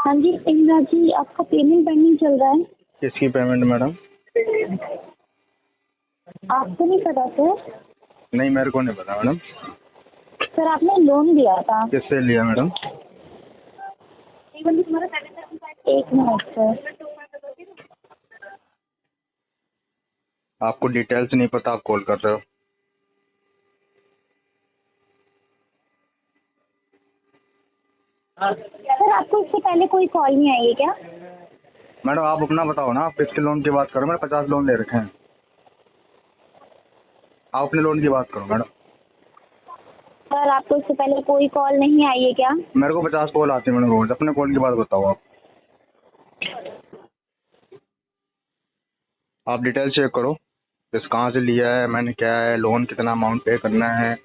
हाँ जी इंदिरा जी, आपका payment pending चल रहा है। किसकी पेमेंट मैडम? आपको नहीं पता सर? नहीं, मेरे को नहीं पता मैडम। सर आपने लोन लिया था। किससे लिया मैडम? एक मिनट सर। आपको डिटेल्स नहीं पता, आप कॉल कर रहे हो। सर आपको इससे पहले कोई कॉल नहीं आई है क्या? मैडम आप अपना बताओ ना, आप किसके लोन की बात करो? मैंने 50 लोन ले रखे हैं। आप अपने लोन की बात करो मैडम। सर आपको इससे पहले कोई कॉल नहीं आई है क्या? मेरे को 50 कॉल आती है मैडम रोज। अपने कॉल की बात बताओ आप। आप डिटेल चेक करो, किस कहाँ से लिया है मैंने, क्या है लोन, कितना अमाउंट पे करना है,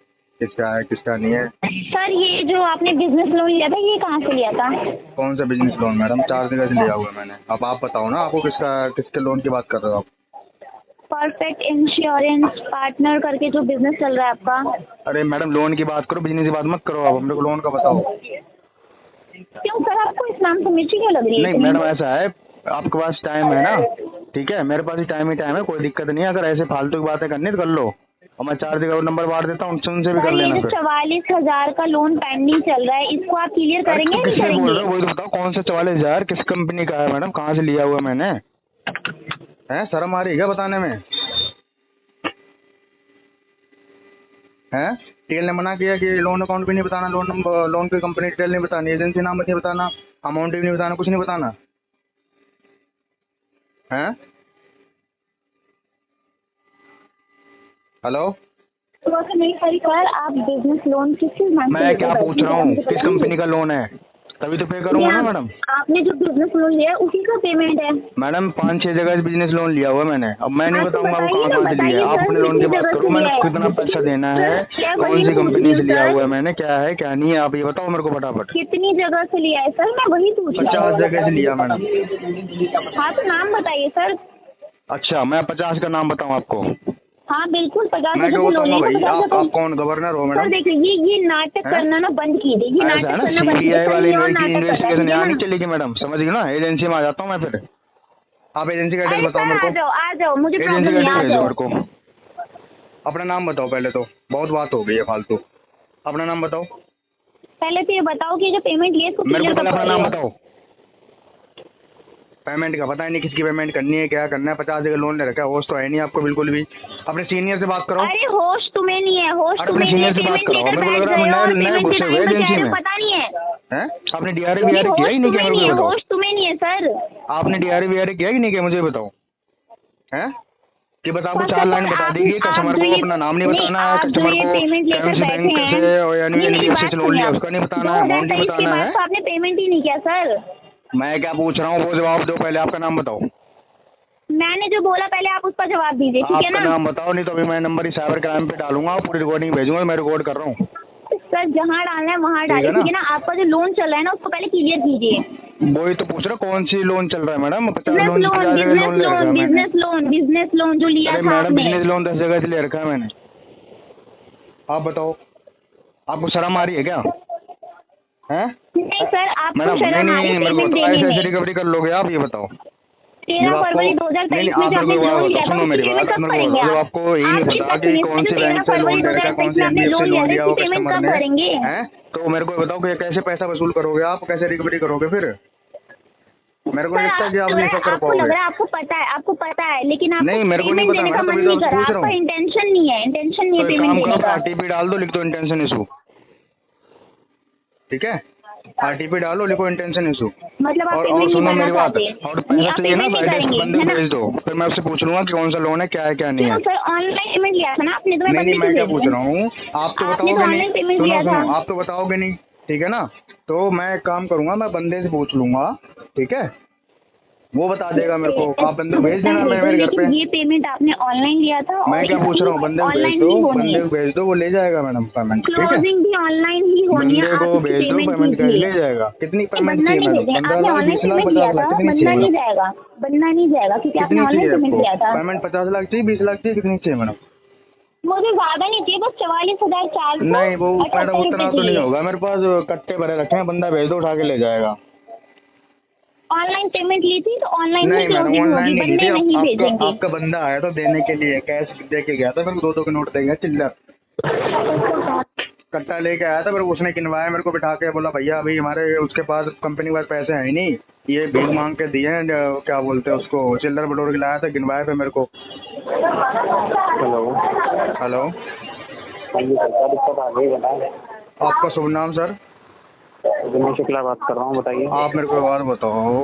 किसका है किसका नहीं है। सर ये जो आपने बिजनेस लोन लिया था ये कहाँ से लिया था? कौन सा बिजनेस लोन मैडम? 4 जगह से लिया हुआ है मैंने। अब आप बताओ ना, आपको किसके लोन की बात कर रहे हो आप? परफेक्ट इंश्योरेंस पार्टनर करके जो बिजनेस चल रहा है आपका। अरे मैडम लोन की बात करो, बिजनेस की बात मत करो। आप मेरे को लोन का बताओ। क्यों सर आपको इस नाम से मिर्ची क्यों लग रही है नहीं इतनी? मैडम, ऐसा है, आपके पास टाइम है ना? ठीक है, मेरे पास ही टाइम है, कोई दिक्कत नहीं है। अगर ऐसे फालतू की बातें करनी तो कर लो, और मैं 4 जगह नंबर बांट देता हूँ, उनसे भी कर सर ये लेना जो फिर। 44,000 का लोन पेंडिंग चल रहा है इसको आप क्लियर अरे करेंगे तो या नहीं किससे बोल करेंगे? रहे हो वही तो बताओ, कौन सा 44,000 किस कंपनी का है मैडम? कहाँ से लिया हुआ मैंने? है शर्म आ रही है क्या बताने में? है टीएल ने मना किया कि लोन अकाउंट भी नहीं बताना, लोन नंबर, लोन की कंपनी डिटेल नहीं बतानी, एजेंसी नाम नहीं बताना, अमाउंट भी नहीं बताना, कुछ नहीं बताना है। हेलो, तो ऐसा नहीं सर आप बिजनेस लोन किस नाम से मैं लेकर क्या पूछ बैठे रहा हैं हूँ, मुझे किस बताइए। कंपनी का लोन है? तभी तो पे करूँगा ना मैडम। आपने जो बिजनेस लोन लिया है उसी का पेमेंट है। मैडम 5-6 जगह से बिजनेस लोन लिया हुआ है मैंने। अब मैं नहीं हाँ तो बताऊंगा आपको बताइए कहाँ ना, कहाँ से लिया है। बताइए आप सर अपने लोन की कितनी बात जगह करो, से मैंने लिया है। कितना पैसा देना है, मैं कौन वही सी पूछ रही कंपनी हूँ से लिया हुआ है सर, मैंने, क्या है क्या नहीं है, आप ये बताओ मेरे को फटाफट। कितनी जगह से लिया है सर, मैं वही पूछ रही 50 जगह से लिया मैडम। हूँ। हाँ तो नाम बताइए सर। अच्छा, मैं 50 का नाम बताऊँ आपको? हाँ बिल्कुल 50 मैं जगह क्या से लोन बताऊंगा लेगा भाई? 50 आप जगह। कौन गवर्नर हो सर मैडम? देखिए ये नाटक हैं? करना ना बंद कीजिए, ये ऐसा है नाटक ना, करना बंद कीजिए सीबीआई सर, वाली ये और नाटक करता है, इन्वेस्टिगेशन ठीक है यहाँ ना? नहीं चलेगी मैडम, समझ गई ना? एजेंसी में आ जाता हूँ मैं फिर। आप एजेंसी का एड्रेस अरे बताओ सर मेरे को। आ जाओ मुझे एजेंसी प्रॉब्लम का नहीं है, एड्रेस आ भेजो जाओ। मेरे को। अपना नाम बताओ पहले तो, बहुत बात हो गई है फालतू। अपना नाम बताओ। पहले तो ये बताओ कि जो पेमेंट लिए इसको मेरे को क्लियर पहले कब अपना कर रही नाम हो? बताओ। पेमेंट का पता ही नहीं, किसकी पेमेंट करनी है, क्या करना है। 50 जगह लोन ले रखा है, होश तो है नहीं आपको बिल्कुल भी। अपने सीनियर से बात करो। अरे होश तुम्हें नहीं है, होश अरे अपने तुम्हें नहीं है, सीनियर से बात पेमेंट कराओ, लेकर मेरे को लग बैठ रहा है गए हो और नए नए पेमेंट के घुसे हुए टाइम पर कह एजेंसी रहे में। हो पता नहीं है। हैं? आपने डीआरए ये वीआरए किया होश ही नहीं क्या? तुम्हें मेरे नहीं को है, ये बताओ। होश तुम्हें नहीं है सर। आपने डीआरए वीआरए किया ही नहीं क्या? मुझे ये बताओ। हैं कि बस आपको फर्स्ट 4 ऑफ लाइन ऑल बता आप देगी, आप कस्टमर जो को ये अपना नाम नहीं बताना है, आप जो कस्टमर ये को पेमेंट लेकर कैसे बैठे बैंक हैं, से और नहीं मेरी एनबीएफसी बात से लोन सुनिए लिया आप, उसका नहीं बताना है, अमाउंट नहीं 2023 के बताना बाद है। तो आपने पेमेंट ही नहीं किया सर। मैं क्या पूछ रहा हूँ वो जवाब दो पहले। आपका नाम बताओ। मैंने जो बोला पहले आप उस पर जवाब दीजिए, ठीक है आपका ना? नाम बताओ, नहीं तो अभी मैं नंबर ही साइबर क्राइम पे डालूंगा और पूरी रिकॉर्डिंग भेजूंगा। मैं रिकॉर्ड कर रहा हूँ। सर जहाँ डालना है वहाँ ठीक डालिए, है ना? ठीक है ना? आपका जो लोन चल रहा है ना उसको पहले क्लियर कीजिए। वही तो पूछ रहा, कौन सी लोन चल रहा है मैडम? 50 बिजनेस लोन, लोन 50 जगह बिजनेस लोन ले रखा लोन है मैंने। बिजनेस लोन बिजनेस लोन जो लिया अरे था मैडम आपने। बिजनेस लोन 10 जगह से ले रखा है मैंने। आप बताओ, आपको शर्म आ रही है क्या? हैं? नहीं सर आपको मैडम नहीं शर्म आ रही है नहीं, मेरे को पेमेंट बताओ, देने ऐसे ऐसे में। रिकवरी कर लोगे आप? ये बताओ। जब 13 आपको फरवरी नहीं 2023 नहीं, में आप जो मेरे को आपने एक बात लोन बताओ, लिया था सुनो उसकी मेरी पेमेंट बात, आप कब मेरे को करेंगे बताओ, जब आप? आपको यही नहीं आप मेरी पता बात कि सुनिए, कौन जो सी 13 बैंक से फरवरी लोन ले रखा है, कौन 2023 सी में आपने एनबीएफसी लोन से लिया लोन था लिया उसकी हो पेमेंट कस्टमर कब ने। भरेंगे? हैं? तो मेरे को बताओ कि कैसे पैसा वसूल करोगे आप, कैसे रिकवरी करोगे फिर? मेरे को नहीं सर लगता कि आप ये सब कर आपको लग पाओगे। रहा है, आपको पता है लेकिन आपको नहीं मेरे को नहीं पेमेंट पता देने का मैडम, मन तभी तो नहीं आपसे कर रहा, पूछ रहा आपका हूँ। इंटेंशन नहीं है, तो एक पेमेंट काम देने करो, का। आरटीपी डाल दो, लिख दो इंटेंशन इशू। ठीक है, आरटीपी डालो, लिखो इंटेंशन इशू। मतलब आप और पेमेंट नहीं सुनो करना मेरी बात, चाहते? और नहीं पैसा आप चाहिए ना पेमेंट तो नहीं एड्रेस पे करेंगे बंदे है को ना? भेज दो, फिर मैं आपसे पूछ लूंगा कि कौन सा लोन है, क्या है क्या नहीं क्यों है। सर ऑनलाइन पेमेंट लिया था ना आपने, तो मैं नहीं नहीं, बंदे मैं क्यों क्या भेज पूछ दूं? रहा हूँ, आप तो आपने तो बताओगे नहीं। ऑनलाइन पेमेंट सुनो लिया था। सुनो, आप तो बताओगे नहीं, ठीक है ना? तो मैं एक काम करूंगा, मैं बंदे से पूछ लूंगा, ठीक है? वो बता देगा मेरे को। आप बंदे को भेज बता देना दे दो, मेरे घर पे। लेकिन ये पेमेंट आपने ऑनलाइन लिया था मैं और क्या पूछ रहा हूँ, इसकी बंदे को भेज ऑनलाइन दो, ही होनी बंदे है। को भेज दो, वो ले जाएगा मैडम पेमेंट, ठीक है? क्लोजिंग भी ऑनलाइन ही होनी है, बंदे आप को इसकी भेज दो, पेमेंट पेमेंट कैश कीजिए। ले जाएगा। कितनी नहीं पेमेंट बंदा चाहिए नहीं मैडम? भेजेंगे, 15 आपने लाख, ऑनलाइन 20 लाख, पेमेंट लिया 50 लाख, था, कितनी बंदा चाहिए नहीं मैडम? जाएगा, बंदा नहीं जाएगा क्योंकि आपने कितनी ऑनलाइन चाहिए पेमेंट आपको लिया था। पेमेंट? 50 लाख चाहिए, 20 लाख चाहिए, कितनी चाहिए मैडम? मुझे ज्यादा नहीं चाहिए, बस 44,478 नहीं वो मैडम रुपए उतना तो नहीं चाहिए। होगा मेरे पास, कट्टे भरे रखे हैं, बंदा भेज दो, उठा के ले जाएगा। ऑनलाइन पेमेंट ली थी तो ऑनलाइन ही नहीं मैडम क्लोजिंग ऑनलाइन होगी, नहीं ली थी। बंदे नहीं आपका भेजेंगे। आपका बंदा आया था देने के लिए, कैश दे के गया था, मेरे को 2-2 के नोट दे गया चिल्लर, कट्टा लेके आया था। फिर उसने गिनवाया मेरे को बिठा के, बोला भैया अभी हमारे उसके पास कंपनी के पास पैसे हैं ही नहीं, ये भीख मांग के दिए हैं, क्या बोलते हैं उसको, चिल्लर बटोर के लाया था, गिनवाया फिर मेरे को। हेलो। हेलो, हाँ जी सर, क्या दिक्कत आ गई बताएं। आपका शुभ नाम सर? विनय शुक्ला बात कर रहा हूँ, बताइए। आप मेरे को एक बात बताओ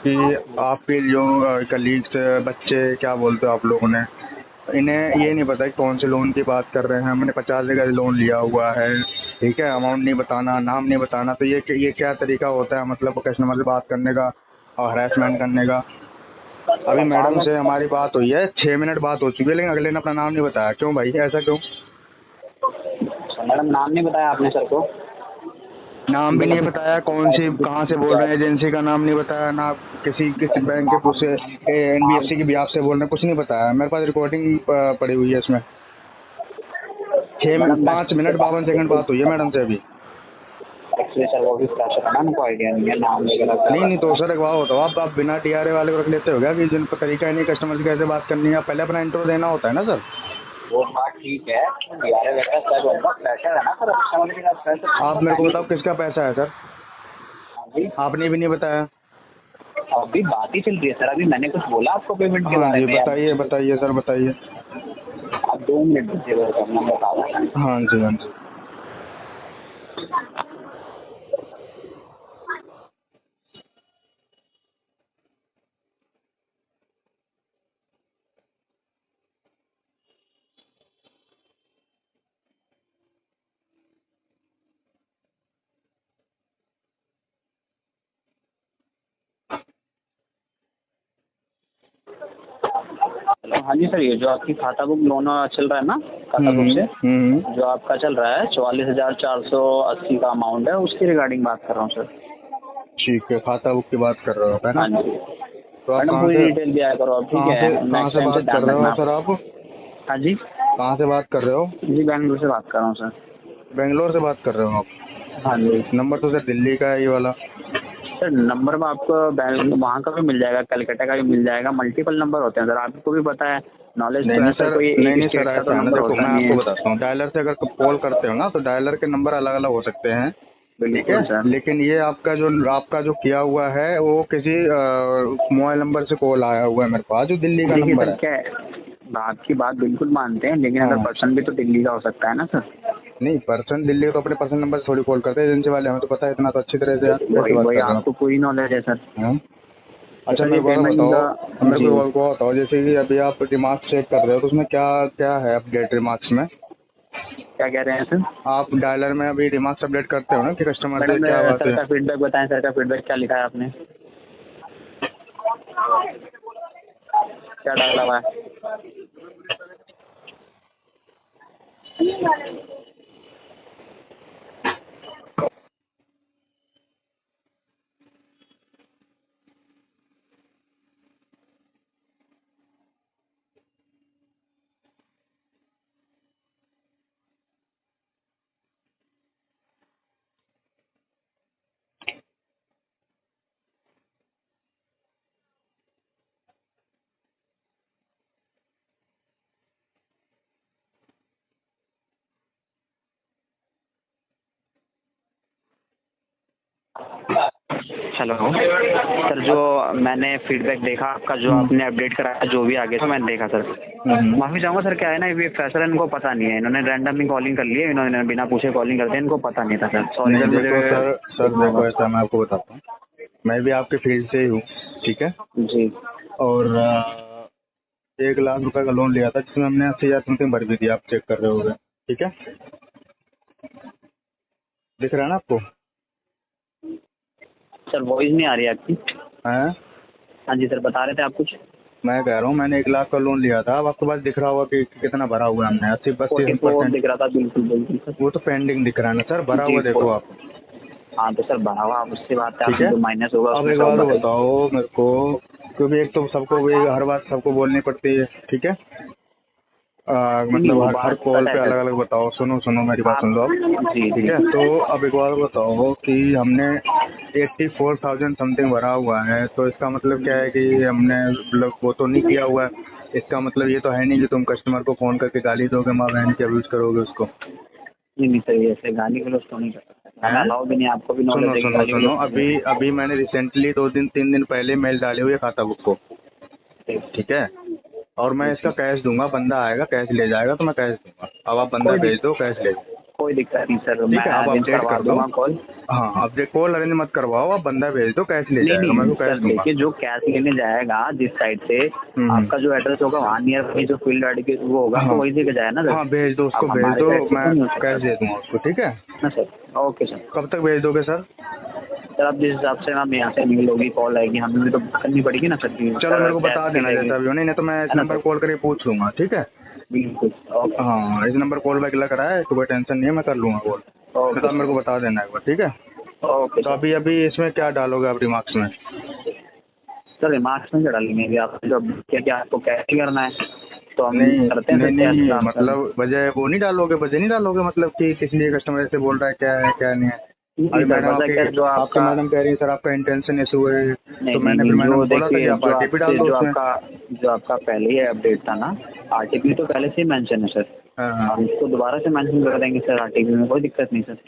कि आपके जो कलीग्स बच्चे क्या बोलते हो आप लोगों ने, इन्हें ये नहीं पता कि कौन से लोन की बात कर रहे हैं। हमने 50 जगह लोन लिया हुआ है, ठीक है, अमाउंट नहीं बताना, नाम नहीं बताना, तो ये क्या तरीका होता है मतलब कस्टमर से बात करने का और हरासमेंट करने का? अभी मैडम से हमारी बात हुई है, 6 मिनट बात हो चुकी है, लेकिन अगले ने अपना नाम नहीं बताया। क्यों भाई, ऐसा क्यों? मैडम नाम नहीं बताया आपने सर को? नाम भी नहीं बताया, कौन सी कहाँ से बोल रहे हैं, एजेंसी का नाम नहीं बताया, ना किसी बैंक के कुछ NBFC की ब्याज से बोल रहे हैं, कुछ नहीं बताया। मेरे पास रिकॉर्डिंग पड़ी हुई है इसमें। 5 मिनट 52 सेकंड बात हुई है मैडम से अभी। एक्चुअली सर वो भी फ्रेशर है ना, उनको आइडिया नहीं है नाम वगैरह। नहीं तो सर एक बात बताओ, आप बिना TRA वाले को रख लेते हो क्या कि जिन पर तरीका ही नहीं कस्टमर से कैसे बात करनी है? पहले अपना इंट्रो देना होता है ना सर। वो बात ठीक है, यार वगैरह सब उनका फ्रेशर है ना सर, अच्छा वाले का फ्रेशर। आप मेरे को बताओ किसका पैसा है सर? हाँ जी, आपने भी नहीं बताया। अभी बात ही चल रही है सर, अभी मैंने कुछ बोला आपको पेमेंट के हाँ बारे जी में? बताइए बताइए सर बताइए। आप 2 मिनट दीजिएगा सर, मैं बता रहा हूँ। हाँ जी हाँ जी। हेलो, हाँ जी सर, ये जो आपकी खाता बुक लोन चल रहा है ना, खाता बुक से जो आपका चल रहा है 44,480 का अमाउंट है, उसकी रिगार्डिंग बात कर रहा हूँ सर। ठीक है, खाता बुक की बात कर रहे हो है ना? हाँ जी तो आप मैडम, कहाँ पूरी से डिटेल दिया करो आप, ठीक है? कहाँ नेक्स्ट से टाइम से बात ध्यान कर रहे रखना हो सर आप। आप? हाँ जी कहाँ से बात कर रहे हो? जी, बैंगलोर से बात कर रहा हूँ सर। बेंगलोर से बात कर रहे हो आप? हाँ जी नंबर तो सर दिल्ली का है ये वाला। सर, नंबर में आपको वहाँ का भी मिल जाएगा, कलकत्ता का भी मिल जाएगा, मल्टीपल नंबर होते हैं सर, आपको भी पता है, नॉलेज तो है सर, कोई एक स्टेट का तो ऐसा है ना, नंबर देखो होता मैं नहीं आपको है। बताता हूँ, डायलर से अगर कॉल करते हो ना तो डायलर के नंबर अलग अलग हो सकते हैं, ठीक है, बिल्कुल सर। लेकिन ये आपका जो किया हुआ है वो किसी मोबाइल नंबर से कॉल आया हुआ है मेरे पास, जो दिल्ली का देखिए नंबर सर, है। क्या है, आपकी बात बिल्कुल मानते हैं, लेकिन अगर हाँ पर्सन भी तो दिल्ली का हो सकता है ना सर। नहीं, पर्सन दिल्ली तो अपने पर्सन नंबर से थोड़ी कॉल करते हैं एजेंसी वाले, हमें तो पता है इतना तो अच्छी तरह से। यार कैसे वही बात वही कर रहे हो आपको पूरी नॉलेज है सर। आप? हाँ? अच्छा सर, मेरे ये को और पेमेंट बताओ, मेरे जी, को और को बताओ, जैसे कि अभी आप रिमार्क्स चेक कर रहे हो तो उसमें क्या क्या है अपडेट रिमार्क्स में? क्या कह रहे हैं सर? आप डायलर में अभी रिमार्क्स अपडेट करते हो ना कि कस्टमर से मैडम क्या बात सर है? का फीडबैक बताएं, सर का फीडबैक क्या लिखा है आपने, क्या डाला हुआ है? हेलो सर, जो मैंने फीडबैक देखा आपका, जो आपने अपडेट कराया, जो भी आगे था मैंने देखा सर। माफ़ी चाहूँगा सर, क्या है ना, ये फ्रेशर इनको पता नहीं है, इन्होंने रैंडमली कॉलिंग कर ली है, इन्होंने बिना पूछे कॉलिंग करते हैं, इनको पता नहीं था सर, सॉरी नहीं सर देखो मुझे। सर देखो ऐसा मैं आपको बताता हूँ, मैं भी आपके फील्ड से ही हूँ, ठीक है, जी और 1 लाख रुपए का लोन लिया था जिसमें हमने 80,000 समथिंग भर भी दिया, आप चेक कर रहे होगे, ठीक है, दिख रहा है ना आपको? सर, वॉइस नहीं आ रही है आपकी। हैं? हाँ जी सर, बता रहे थे आप कुछ। मैं कह रहा हूँ मैंने 1 लाख का लोन लिया था, अब आपके पास दिख रहा होगा कि कितना भरा हुआ है हमने, 80-85%। दिख रहा था, बिल्कुल बिल्कुल सर। वो तो पेंडिंग दिख रहा है ना सर, भरा हुआ देखो आप। हाँ तो सर, बढ़ा हुआ, आप उससे बात है, ठीक आपने है, जो माइनस होगा अब उसमें एक सब बात बढ़ेगा। बताओ मेरे को, क्योंकि एक तो सबको हर बात सबको बोलनी पड़ती है, ठीक है, नहीं, मतलब वो हर बात कॉल पता पे है अलग सर। अलग बताओ, सुनो सुनो मेरी बात आप सुन लो आप, जी ठीक जी है, तो अब एक बात बताओ कि हमने 84,000 समथिंग भरा हुआ है। तो इसका मतलब क्या है कि हमने मतलब वो तो नहीं किया हुआ है। इसका मतलब ये तो है नहीं कि तुम कस्टमर को फ़ोन करके गाली दोगे, माँ बहन की अब्यूज़ करोगे उसको। नहीं सर, ऐसे गाली गलौज तो नहीं कर सकते, हैं? अलाउ भी नहीं, आपको भी नॉलेज सुनो है कि सुनो गाली सुनो, गलौज अभी अभी मैंने रिसेंटली 2-3 दिन पहले मेल डाली हुई है खाता बुक को, ठीक है? और मैं इसका कैश दूंगा, बंदा आएगा कैश ले जाएगा, तो मैं कैश दूंगा। अब आप बंदा भेज दो, कैश ले जाओ। कोई दिक्कत नहीं सर, ठीक मैं है, आप अरेंज अपडेट करवा कर दो। दूंगा कॉल। हाँ, अपडेट कॉल अरेंज मत करवाओ, आप बंदा भेज दो, कैश ले नहीं जाएगा, मैं नहीं उसको कैश सर, दूंगा। देखिए जो कैश लेने जाएगा जिस साइड से आपका जो एड्रेस होगा वहाँ नियर जो फील्ड गाड़ी के वो होगा, तो वही देके जाए ना सर। हाँ, भेज दो उसको, अब भेज हमारे दो, साइड से मैं तो नहीं हो सकता कैश दे दूंगा उसको, ठीक है? ना सर। Okay sir. कब तक भेज दोगे सर? सर अब जिस हिसाब से हम यहाँ से मेल होगी, कॉल आएगी, हमें भी तो करनी पड़ेगी ना सर। चलो मेरे को बता देना जैसा भी हो, नहीं तो मैं इस है ना नंबर सर? कॉल करके पूछ लूंगा, ठीक है? बिल्कुल। ओके हाँ, इस नंबर कॉल बैक लग रहा है तो कोई टेंशन नहीं है, मैं कर लूंगा कॉल। ओके तो आप मेरे को बता देना एक बार, ठीक है? ओके तो अभी अभी इसमें क्या डालोगे आप रिमार्क्स में? सर, रिमार्क्स में क्या डालेंगे अभी आप, जो क्या आपको कैसे करना है तो हम नहीं करते हैं नहीं सर, नहीं, कैश मतलब वजह वो नहीं डालोगे, वजह नहीं डालोगे, मतलब कि किस लिए कस्टमर ऐसे बोल रहा है, क्या है क्या नहीं है? अभी मैडम आपकी मैडम कह रही है सर आपका इंटेंशन इशू है, तो मैंने फिर मैडम को बोला था कि आप आरटीपी डाल दो उसमें। जो आपका पहले ही अपडेट था ना, आरटीपी तो पहले से ही मेंशन है सर। हाँ हाँ, हम इसको दोबारा से मेंशन कर देंगे सर, आरटीपी में कोई दिक्कत नहीं सर।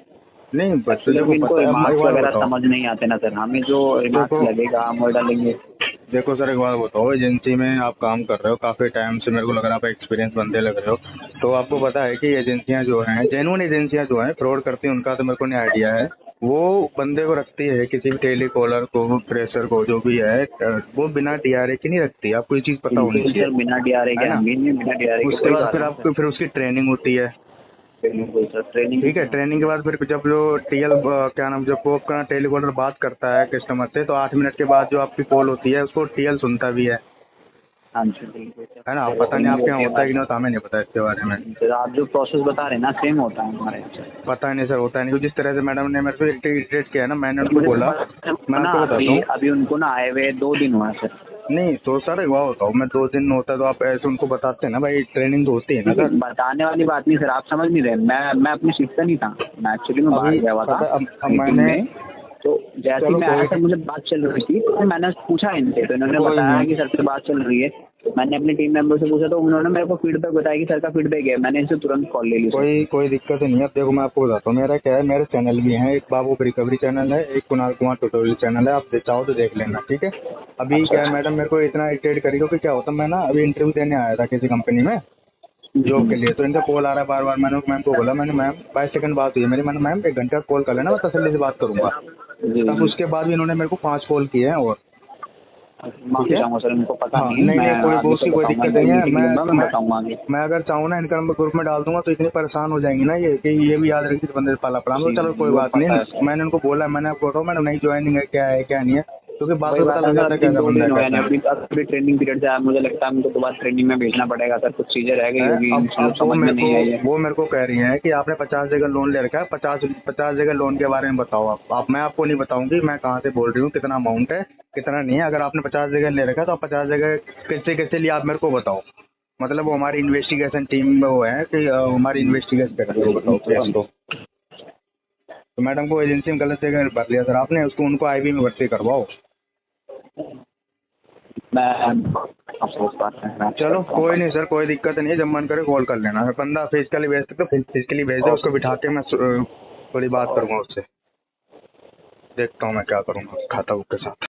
नहीं बच्चों लेकिन को इनको पता है, रिमार्क्स एक बार वगैरह बताओ। समझ नहीं आते ना सर, हमें जो रिमार्क्स देखो लगेगा हम वो डालेंगे। देखो सर, एक बात बताओ, एजेंसी में आप काम कर रहे हो काफ़ी टाइम से, मेरे को लग रहा है आप एक्सपीरियंस बंदे लग रहे हो, तो आपको पता है कि एजेंसियां जो हैं, जेन्युइन एजेंसियां जो हैं, फ्रॉड करती हैं उनका तो मेरे को नहीं आइडिया है। वो बंदे को रखती है, किसी भी टेली कॉलर को, प्रेशर को, जो भी है, वो बिना डीआरए की नहीं रखती। आपको ये चीज़ पता होनी चाहिए, सर बिना डीआरए के है ना? हम भी नहीं, बिना डीआरए के उसके कोई बाद बात फिर नहीं आपको फिर उसकी ट्रेनिंग होती है, बिल्कुल सर, ट्रेनिंग ठीक है? ट्रेनिंग के बाद फिर जब जो टीएल क्या नाम, जब वो अपना टेलीकॉलर बात करता है कस्टमर से, तो 8 मिनट के बाद जो आपकी कॉल होती है उसको टीएल सुनता भी हाँ जी बिल्कुल सर। है ना? पता नहीं आपके यहाँ होता है कि नहीं होता, हमें नहीं पता इसके बारे में। सर आप जो प्रोसेस बता रहे हैं ना, सेम होता है हमारे यहाँ सर। पता नहीं सर, होता है नहीं, जिस तरह से मैडम ने मेरे को इरिटेट किया ना, मैंने उनको बोला, मैं आपको बताता हूँ। अभी उनको ना आए हुए 2 दिन हुआ है सर। नहीं तो सर एक बात बताओ, मैं 2 दिन होता है तो आप ऐसे उनको बताते हैं ना भाई, ट्रेनिंग तो होती है ना सर। बताने वाली बात नहीं सर, आप समझ नहीं रहे। मैं अपनी शिफ्ट पे नहीं था, मैं एक्चुअली में बाहर गया हुआ था। अब मैंने तो जैसे ही मैं आया सर, मुझे बात चल रही थी, तो मैंने पूछा इनसे, तो इन्होंने बताया कि सर से बात चल रही है। मैंने अपने टीम मेंबर से पूछा तो उन्होंने मेरे को फीडबैक बताया कि सर का फीडबैक है, मैंने इनसे तुरंत कॉल ले ली। कोई दिक्कत नहीं है। अब देखो मैं आपको बताता हूँ, मेरा क्या है, मेरे चैनल भी हैं, एक बाबू रिकवरी चैनल है, एक कुणाल कुमार ट्यूटोरियल चैनल है, आप चाहो तो देख लेना, ठीक है? अभी क्या है, मैडम मेरे को इतना इरिटेट करी, क्योंकि क्या होता, मैं ना अभी इंटरव्यू देने आया था किसी कंपनी में जॉब के लिए, तो इनका कॉल आ रहा है बार बार। मैंने मैम को बोला, मैंने मैम 22 सेकंड बात हुई है मेरी, मैंने मैम 1 घंटे कॉल कर लेना, मैं तसल्ली से बात करूंगा। तब उसके बाद भी इन्होंने मेरे को 5 कॉल किए हैं। और माफी चाहूँगा सर, इनको पता नहीं। नहीं उसकी कोई दिक्कत नहीं है। मैं बताऊंगा आगे। मैं अगर चाहूँ ना, इनका नंबर ग्रुप में डाल दूंगा, तो इतनी परेशान हो जाएंगी ना ये, कि ये भी याद रखी बंदे पाला पड़ा। तो चलो कोई बात नहीं, मैंने उनको बोला, मैंने आपको बताऊँ मैडम नई ज्वाइनिंग है, क्या है क्या नहीं है, क्योंकि बात में पता लग जाता है क्या बंदा है। अभी ट्रेनिंग पीरियड से मुझे लगता है मुझे दोबारा ट्रेनिंग में भेजना पड़ेगा सर, कुछ चीजें रह गई होगी समझ में नहीं आई है। वो मेरे को कह रही है कि आपने 50 जगह लोन ले रखा है, 50 जगह लोन के बारे में बताओ आप। मैं आपको नहीं बताऊंगी मैं कहाँ से बोल रही हूँ, कितना अमाउंट है कितना नहीं है। अगर आपने 50 जगह ले रखा है तो आप 50 जगह कैसे कैसे लिए आप मेरे को बताओ। मतलब वो हमारी इन्वेस्टिगेशन टीम में वो है कि हमारी इन्वेस्टिगेशन करेंगे, बताओ केस को। तो मैडम को एजेंसी में गलत जगह भर लिया सर आपने, उसको उनको आईबी में भर्ती करवाओ। चलो कोई नहीं सर, कोई दिक्कत नहीं है, जब मन करे कॉल कर लेना। बंदा फिजिकली भेज सकते तो फिजिकली भेज दे, उसको बिठा के मैं थोड़ी बात करूँगा उससे, देखता हूँ मैं क्या करूँगा खाता बुक के साथ।